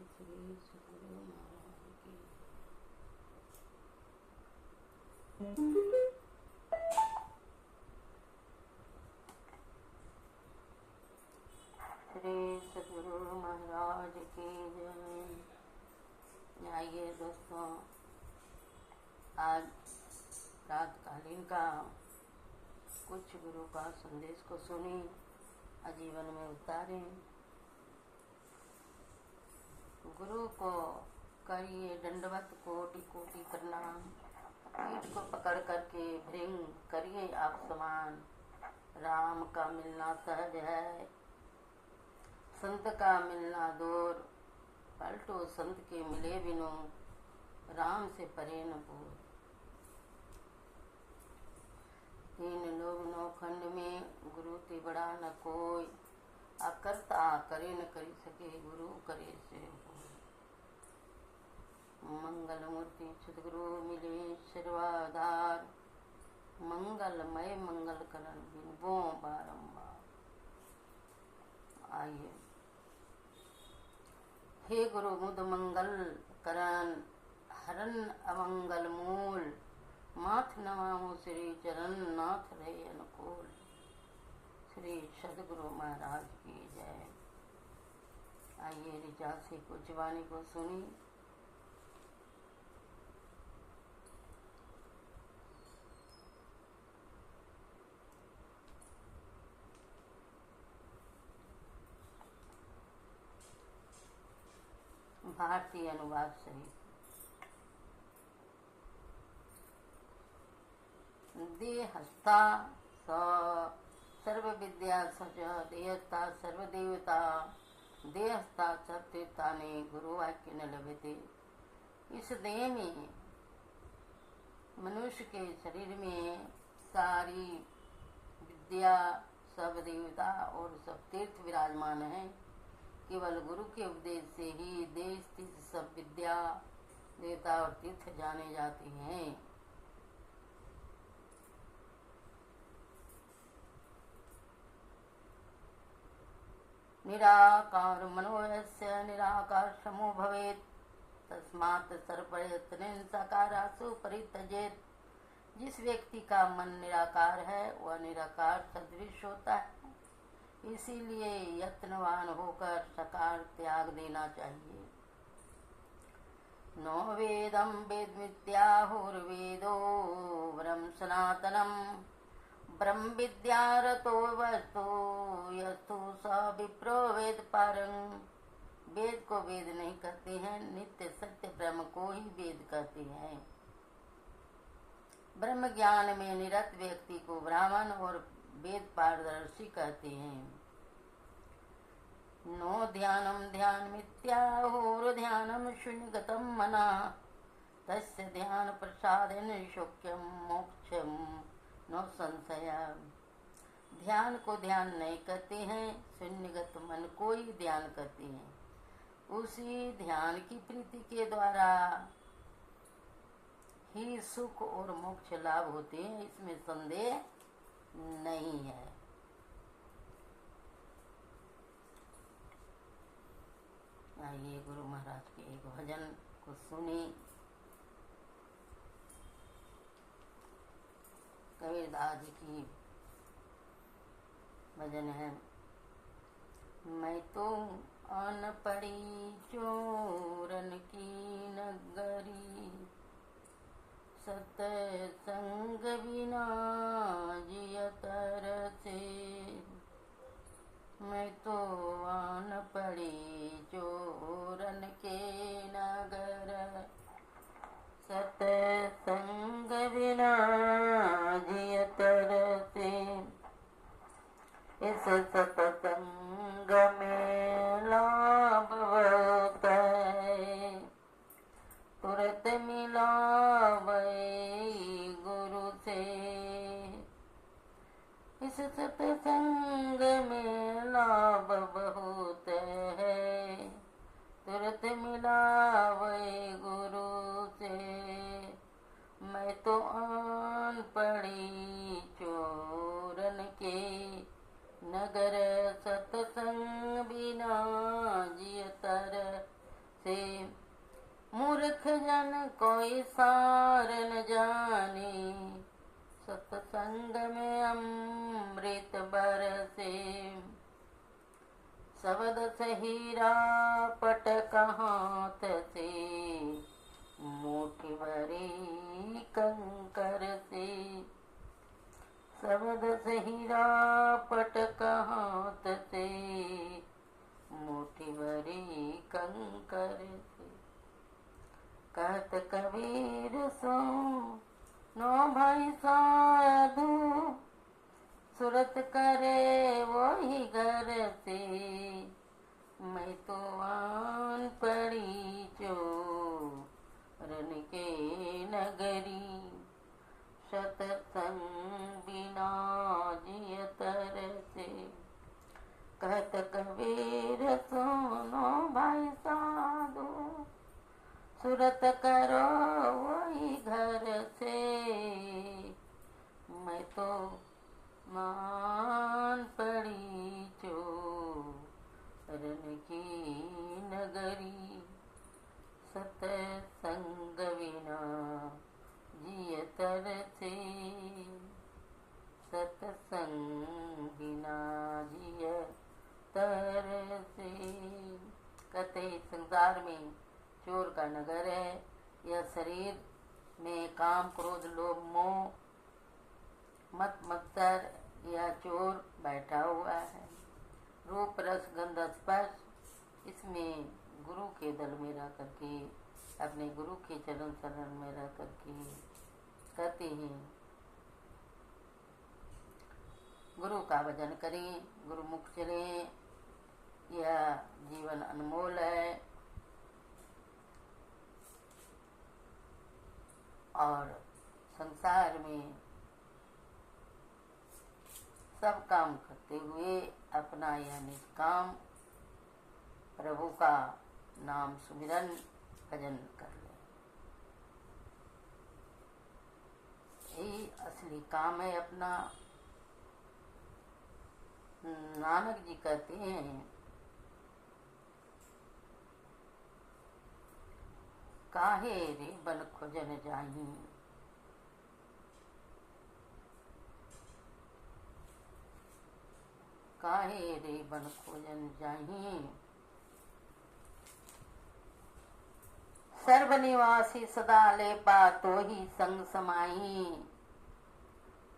श्री सद्गुरु महाराज की। श्री सद्गुरु महाराज की जय। आइए दोस्तों, आज रातकालीन का कुछ गुरु का संदेश को सुनी, आजीवन में उतारें। गुरु को करिए दंडवत कोटि कोटि प्रणाम। पीठ को पकड़ करके भृंग करिए आप समान। राम का मिलना सहज है, संत का मिलना दूर। पलटो संत के मिले बिनु, राम से परे न दूर। तीन लोग नौखंड में, गुरु ते बड़ा न कोई। अकर्ता करे न करी सके, गुरु करे से होय। मंगल मूर्ति सद्गुरु मिले सर्वाधार। मंगलमय मंगल करण बिनबो बारंबार। आइए। हे गुरु मुद मंगल करण, हरन अमंगल मूल। माथ नमामो श्री चरण, नाथ रहे अनुकूल। श्री सद्गुरु महाराज की जय। आइए ऋचा से कुछ वाणी को सुनी। भारतीय अनुवाद सहित। देहस्था सर्व विद्या सच, देहस्था सर्वदेवता। देहस्था सत्यता ने गुरु वाक्य न लभते। इस देह में, मनुष्य के शरीर में सारी विद्या, सब देवता और सब तीर्थ विराजमान है। केवल गुरु के उपदेश से ही देश स्थित सब विद्या, देवता और तीर्थ जाने जाते हैं। निराकार मनोयस्य निराकार समो भवेत्। तस्मात् सर्वप्रयत्नेन सकारासु परित्यजेत्। जिस व्यक्ति का मन निराकार है, वह निराकार सदृश होता है। इसीलिए यत्नवान होकर सकार त्याग देना चाहिए। नो वेदम वेद विद्याहुर्वेदो ब्रह्म सनातनम। ब्रह्म विद्यारतो वस्तु यस्तु स विप्रो वेद पारंग। वेद को वेद नहीं कहते हैं, नित्य सत्य ब्रह्म को ही वेद कहते हैं। ब्रह्म ज्ञान में निरत व्यक्ति को ब्राह्मण और वेद पारदर्शी कहते हैं। नो ध्यानम ध्यान मिथ्याहुर ध्यानम शून्यगतम मना। तस्य ध्यान प्रसादेन शोक्यम मोक्षम नो संशय। ध्यान को ध्यान नहीं कहते हैं, शून्यगत मन को ही ध्यान कहते हैं। उसी ध्यान की प्रीति के द्वारा ही सुख और मोक्ष लाभ होते हैं, इसमें संदेह नहीं है। आइए गुरु महाराज के एक भजन को सुनी। कबीरदास जी की भजन है। मैं तो अनपढ़ी चोरन की नगरी। सत्संग बिना जियत रसे। मैं तो अनपढ़ी चोरन के नगर। सत्संग बिना जियत रसे। इस सत्संग में लाभ बहुत है। तुरंत मिलावे गुरु से। इस सत्संग में लाभ बहुत है। तुरंत मिलावे गुरु से। मैं तो अनपढ़ी चोरन के नगर शब्द से हीरा पटक हाथ से, मुट्ठी भरी कंकर से। शब्द से हीरा पटक हाथ से, मुट्ठी भरी कंकर से। कहत कबीर सो नो भाई साधु, सूरत करे वही घर से। मैं तो आन पड़ी चोरन के नगरी, सतसंग बिना जिय तरसे। कहत कबीर सुनो भाई साधु, सूरत करो वही घर से। मैं तो मान पड़ी चोरन की नगरी, सतसंग बिना जिय तरसे। सतसंग बिना जिय तरसे। कहते संसार में चोर का नगर है। यह शरीर में काम क्रोध लोभ मोह मत मत्सर यह चोर बैठा हुआ है। रूप रस गंध स्पर्श इसमें गुरु के दल में रह करके, अपने गुरु के चरण शरण में रह करके कहते हैं गुरु का भजन करें, गुरु मुख चलें। यह जीवन अनमोल है और संसार में सब काम करते हुए अपना यह निष्काम प्रभु का नाम सुमिरन भजन कर ले। यही असली काम है अपना। नानक जी कहते हैं काहे रे बन खोजन जाही, काहे रे बन खोजन जाही। सर्वनिवासी सदा ले पातो ही संग समाई,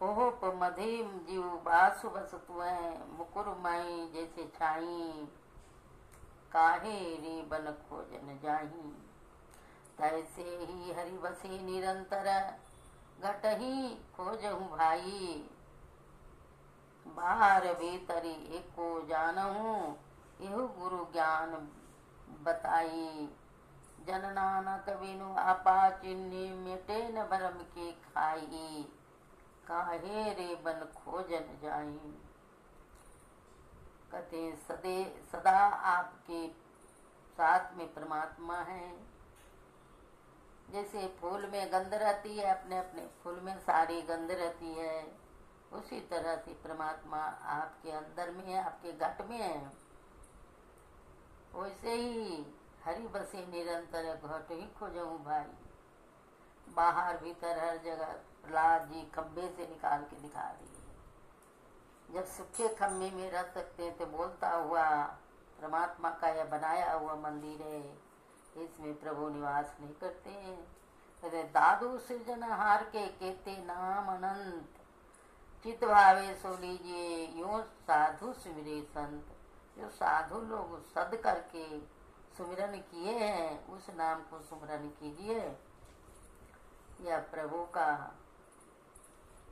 ओहोप मधेम जीव बासु बस तुएं, मुकुर माई जैसे छाई। काहे रे बन खोजन जाही, तैसे ही हरि बसे निरंतर, घट ही खोजहूँ भाई। बाहर भीतरी एको जानहूँ, यहु गुरु ज्ञान बताई। जन नानक बिनु आपा चिन्नी, मिटे न भरम के खाई। काहे रे बन खोजन जाई। कहते सदा आपके साथ में परमात्मा है। जैसे फूल में गंध रहती है, अपने अपने फूल में सारी गंध रहती है, उसी तरह से परमात्मा आपके अंदर में है, आपके घट में है। वैसे ही हरि बसे निरंतर, घट ही खोजूं भाई। बाहर भीतर हर जगह प्रहलाद जी खम्भे से निकाल के दिखा दिए। जब सूखे खम्भे में रह सकते हैं तो बोलता हुआ परमात्मा का यह बनाया हुआ मंदिर है, इसमें प्रभु निवास नहीं करते हैं। कहते दादू सृजनहार के कहते नाम अनंत, चित भावे सो लीजिए यूं साधु सुमिरे संत। जो साधु लोग सद करके सुमिरन किए हैं, उस नाम को सुमिरन कीजिए। यह प्रभु का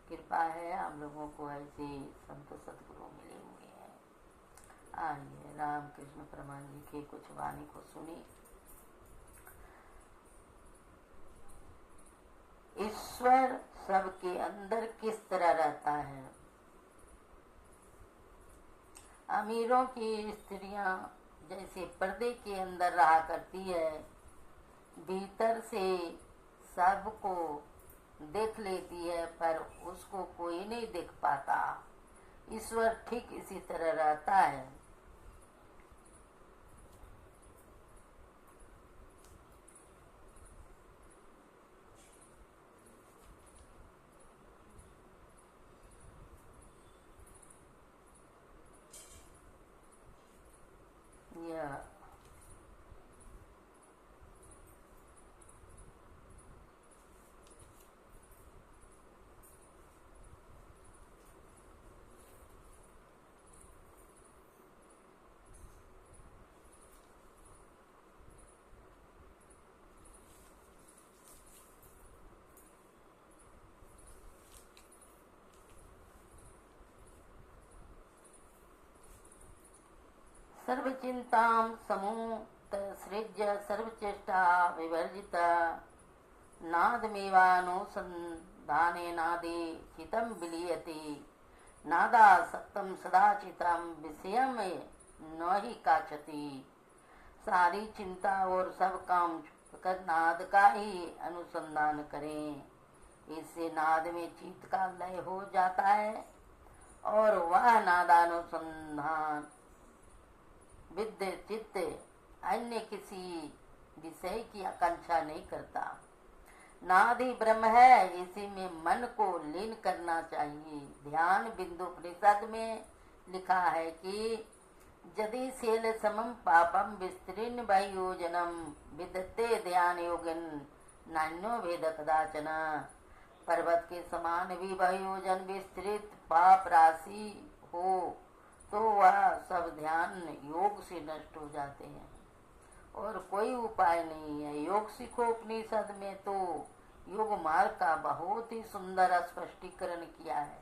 कृपा है, हम लोगों को ऐसे संत सदगुरु मिले हुए हैं। आइए राम कृष्ण परमान जी के कुछ वाणी को सुनिए। ईश्वर सबके अंदर किस तरह रहता है। अमीरों की स्त्रियां जैसे पर्दे के अंदर रहा करती है, भीतर से सबको देख लेती है पर उसको कोई नहीं देख पाता। ईश्वर ठीक इसी तरह रहता है। यह सर्वचिंतां समुत्सृज्य सर्वचेष्टा विवर्जिता नादमेवानुसन्धाने नादे चितं विलीयते नादासक्तं सदाचितं विषयम न ही काचती। सारी चिंता और सब काम कर नाद का ही अनुसंधान करें। इससे नाद में चित्त का लय हो जाता है और वह नादानुसंधान विद्य चित्त अन्य किसी विषय की आकांक्षा नहीं करता। नाद ही ब्रह्म है, इसी में मन को लीन करना चाहिए। ध्यान बिंदु उपनिषद में लिखा है कि यदि शील समम पापम विस्तृण वायुजनम विदते ध्यान योगन नान्यो भेद कदाचन। पर्वत के समान भी वायुजन विस्तृत पाप राशि हो तो वह सब ध्यान योग से नष्ट हो जाते हैं और कोई उपाय नहीं है। योग सीखो उपनिषद में तो योग मार्ग का बहुत ही सुंदर स्पष्टीकरण किया है।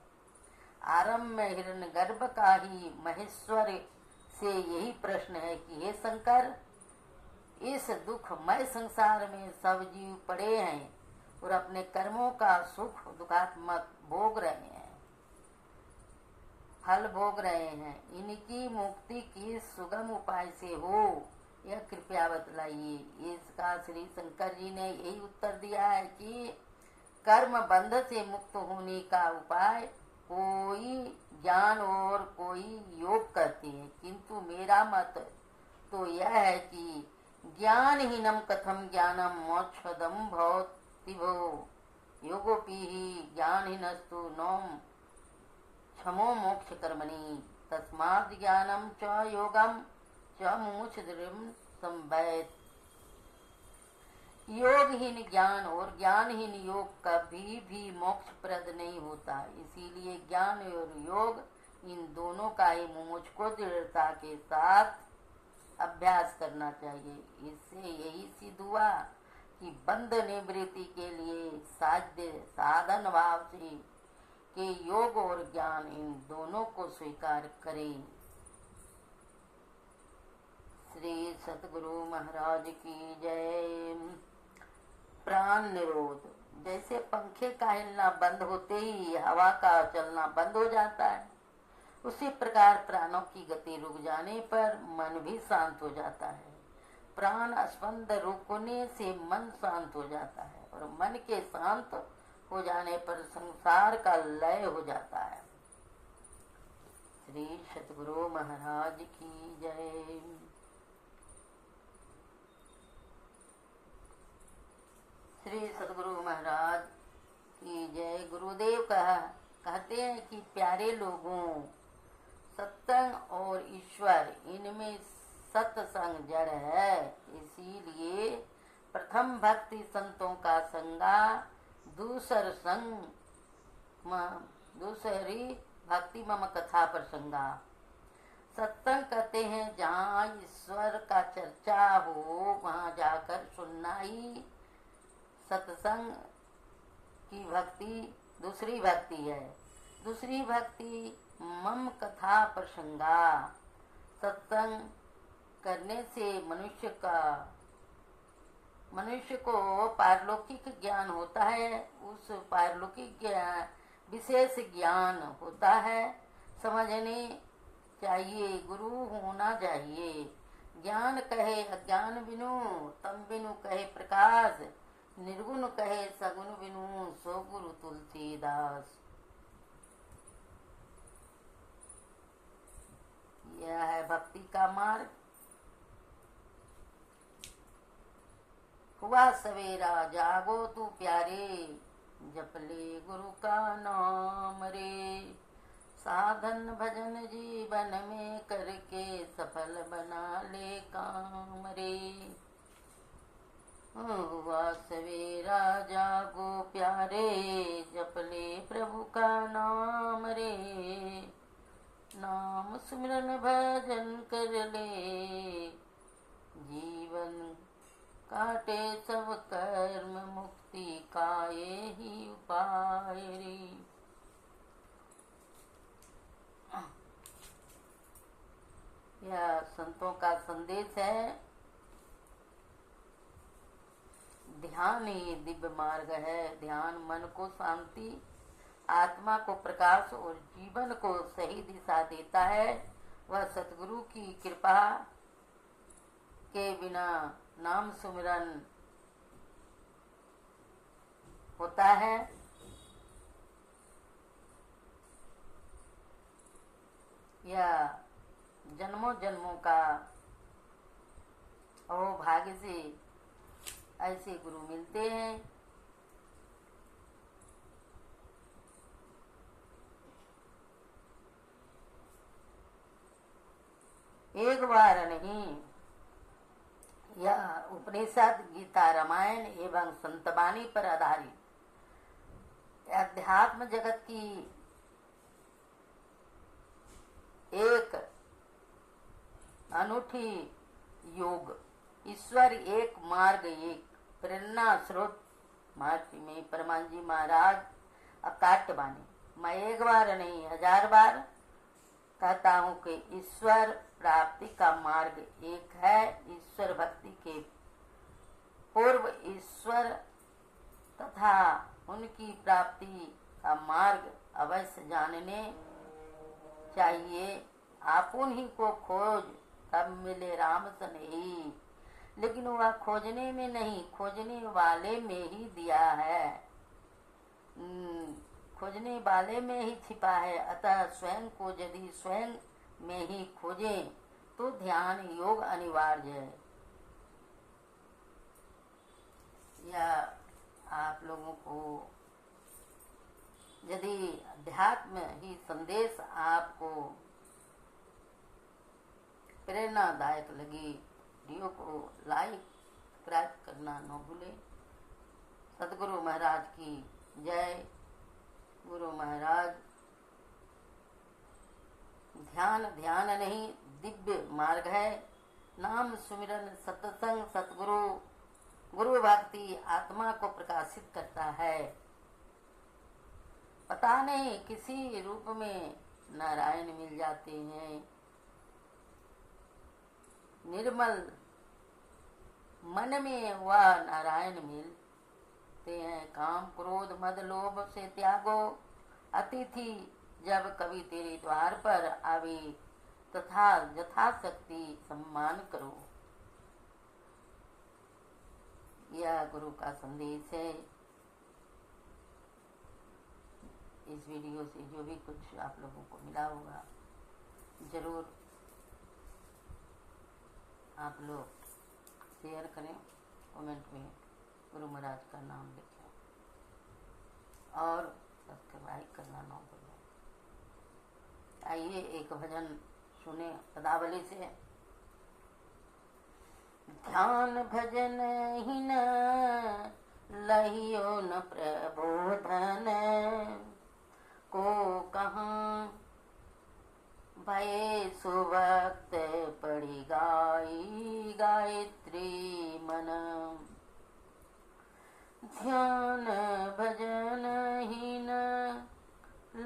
आरंभ में हिरण्यगर्भ का ही महेश्वर से यही प्रश्न है कि हे शंकर, इस दुखमय संसार में सब जीव पड़े हैं और अपने कर्मों का सुख दुखात्मक भोग रहे हैं, फल भोग रहे हैं। इनकी मुक्ति किस सुगम उपाय से हो, यह कृपया बतलाइए। इसका श्री शंकर जी ने यही उत्तर दिया है कि कर्म बंध से मुक्त होने का उपाय कोई ज्ञान और कोई योग करते हैं, किंतु मेरा मत तो यह है कि ज्ञानहीनम कथम ज्ञानम मोक्षदम भवतिभो योगोपि ज्ञानहीनस्तु नोम क्षमो मोक्ष कर्मणि तस्मात् ज्ञानम च योगम च मुमुक्षुर्म संवैत। योगहीन ज्ञान और ज्ञानहीन योग कभी भी मोक्ष प्रद नहीं होता। इसीलिए ज्ञान और योग इन दोनों का ही मुमुक्ष को दृढ़ता के साथ अभ्यास करना चाहिए। इससे यही सिद्ध हुआ कि बंध निवृत्ति के लिए साध्य साधन भाव से के योग और ज्ञान इन दोनों को स्वीकार करें। श्री सतगुरु महाराज की जय। प्राण निरोध। जैसे पंखे का हिलना बंद होते ही हवा का चलना बंद हो जाता है, उसी प्रकार प्राणों की गति रुक जाने पर मन भी शांत हो जाता है। प्राण स्पंद रुकने से मन शांत हो जाता है और मन के शांत हो जाने पर संसार का लय हो जाता है। श्री सतगुरु महाराज की जय। श्री सतगुरु महाराज की जय। गुरुदेव कहते हैं कि प्यारे लोगों, सत्संग और ईश्वर इनमें सत्संग जड़ है। इसीलिए प्रथम भक्ति संतों का संगा, दूसरी भक्ति मम कथा प्रसंगा। सत्संग कहते हैं जहाँ ईश्वर का चर्चा हो वहाँ जाकर सुनना ही सत्संग की भक्ति दूसरी भक्ति है। दूसरी भक्ति मम कथा प्रसंगा। सत्संग करने से मनुष्य को पारलौकिक ज्ञान होता है। उस पारलौकिक ज्ञान विशेष ज्ञान होता है। समझने चाहिए, गुरु होना चाहिए। ज्ञान कहे अज्ञान बिनु, तम बिनु कहे प्रकाश, निर्गुण कहे सगुण बिनु, सो गुरु तुलसीदास। यह है भक्ति का मार्ग। हुआ सवेरा जागो तू प्यारे, जप ले गुरु का नाम रे। साधन भजन जीवन में करके सफल बना ले काम रे। हुआ सवेरा जागो प्यारे, जप ले प्रभु का नाम रे। नाम सिमरन भजन कर ले, जीवन काटे सब कर्म, मुक्ति का यही उपाय रे। यह संतों का संदेश है। ध्यान ही दिव्य मार्ग है। ध्यान मन को शांति, आत्मा को प्रकाश और जीवन को सही दिशा देता है। वह सतगुरु की कृपा के बिना नाम सुमिरन होता है। यह जन्मों जन्मों का भाग्य से ऐसे गुरु मिलते हैं। एक बार नहीं, यह उपनिषद, गीता, रामायण एवं संतवाणी पर आधारित अध्यात्म जगत की एक अनूठी योग, ईश्वर एक मार्ग, एक प्रेरणा स्रोत मार्ग में परमान जी महाराज अकाट्य बानी। मैं एक बार नहीं 1000 बार कहता हूँ कि ईश्वर प्राप्ति का मार्ग एक है। ईश्वर भक्ति के पूर्व ईश्वर तथा उनकी प्राप्ति का मार्ग अवश्य जानने चाहिए। आप उन्हीं को खोज, तब मिले राम सन ही। लेकिन वह खोजने में नहीं, खोजने वाले में ही दिया है, खोजने वाले में ही छिपा है। अतः स्वयं को यदि स्वयं में ही खोजें तो ध्यान योग अनिवार्य है। यह आप लोगों को यदि अध्यात्म ही संदेश आपको प्रेरणादायक लगी, वीडियो को लाइक सब्सक्राइब करना न भूले। सदगुरु महाराज की जय। गुरु महाराज ध्यान ध्यान नहीं, दिव्य मार्ग है। नाम सुमिरन, सत्संग, सतगुरु, गुरु भक्ति आत्मा को प्रकाशित करता है। पता नहीं किसी रूप में नारायण मिल जाते हैं। निर्मल मन में वह नारायण मिलते हैं। काम क्रोध मद लोभ से त्यागो, अतिथि जब कभी तेरे द्वार पर आवे, तथा यथाशक्ति सम्मान करो। यह गुरु का संदेश है। इस वीडियो से जो भी कुछ आप लोगों को मिला होगा, जरूर आप लोग शेयर करें, कमेंट में गुरु महाराज का नाम लिखें और सब्सक्राइब करना ना भूलें। आइए एक भजन सुने पदावली से। ध्यान भजन ही न लहियो न प्रबोधन, को कहाँ भय सुवक्त पढ़ी गाई गायत्री मन। ध्यान भजन ही न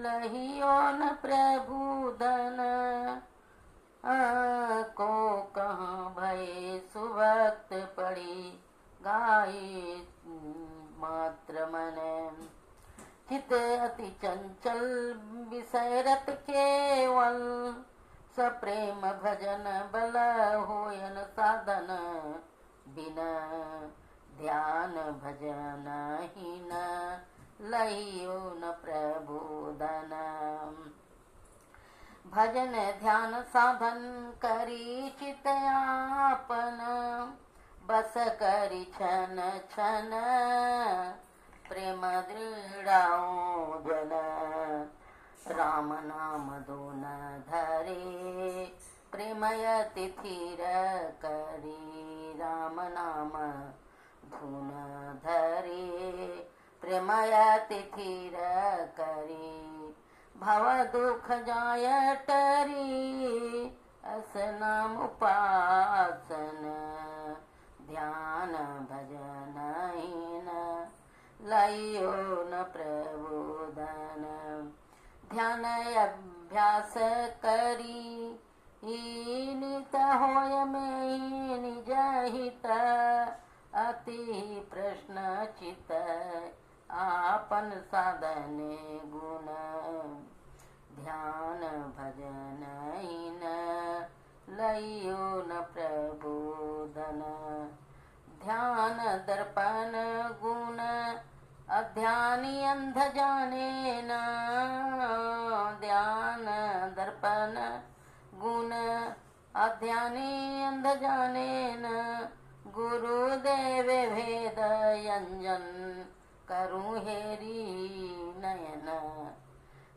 लहियो न प्रबोधन, को कहाँ भय सुवक्त पढ़ी गाये मात्र मन। चित अति चंचल विषयरत केवल, सप्रेम भजन बल होयन साधन। बिना ध्यान भजन ही न लहियो न प्रबोधन। भजन ध्यान साधन करी चित आपन, बस करी छन छन प्रेम दृढ़ाओ जन। राम नाम धुन धरे प्रेमय तिथिर करी। राम नाम धुन धरे प्रेमय तिथिर करी। भव दुख जाय टरी अस नाम उपासन। ध्यान भजन हीन लइयो न प्रबोधन। ध्यान अभ्यास करी नित होय में निज हित। अति प्रश्न चित आपन साधन गुण। ध्यान भजन हीन लइयो न प्रबोधन। ध्यान दर्पण गुण अध्यानी अंध जाने न। ध्यान दर्पण गुण अध्यानी अंध जाने न। गुरुदेव भेद यंजन करूं हेरी नयन।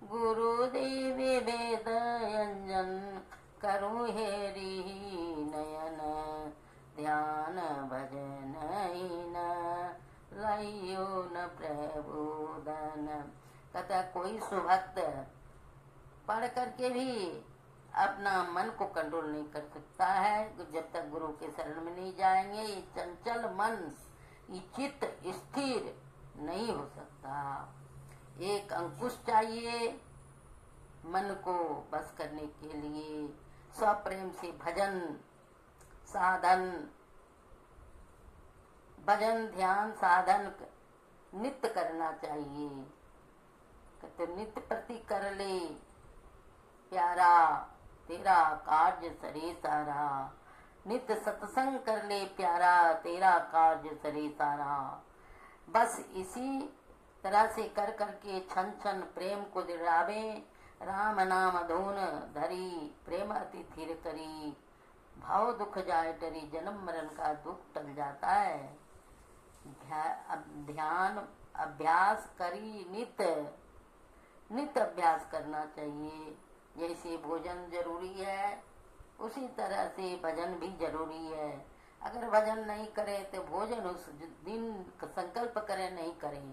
गुरुदेव भेद यंजन करूं हेरी नयन। ध्यान भजन हीन लइयो न प्रबोधन। कहता कोई सुभक्त पढ़ करके भी अपना मन को कंट्रोल नहीं कर सकता है जब तक गुरु के शरण में नहीं जाएंगे। ये चंचल मन, ये चित्त स्थिर नहीं हो सकता। एक अंकुश चाहिए मन को बस करने के लिए। स्वप्रेम से भजन साधन, भजन ध्यान साधन नित्य करना चाहिए। कहते नित्य प्रति कर ले प्यारा तेरा कार्य सरे सारा। नित्य सत्संग कर ले प्यारा तेरा कार्य सरे सारा। बस इसी तरह से कर करके छन छन प्रेम को दृढ़ावे। राम नाम धुन धरी प्रेम अति थिर करी। भाव दुख जाए टरी जन्म मरण का दुख टल जाता है। ध्यान अभ्यास करी नित्य अभ्यास करना चाहिए। जैसे भोजन जरूरी है उसी तरह से भजन भी जरूरी है। अगर भजन नहीं करे तो भोजन उस दिन संकल्प करें नहीं करें।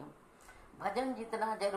भजन जितना जरूरी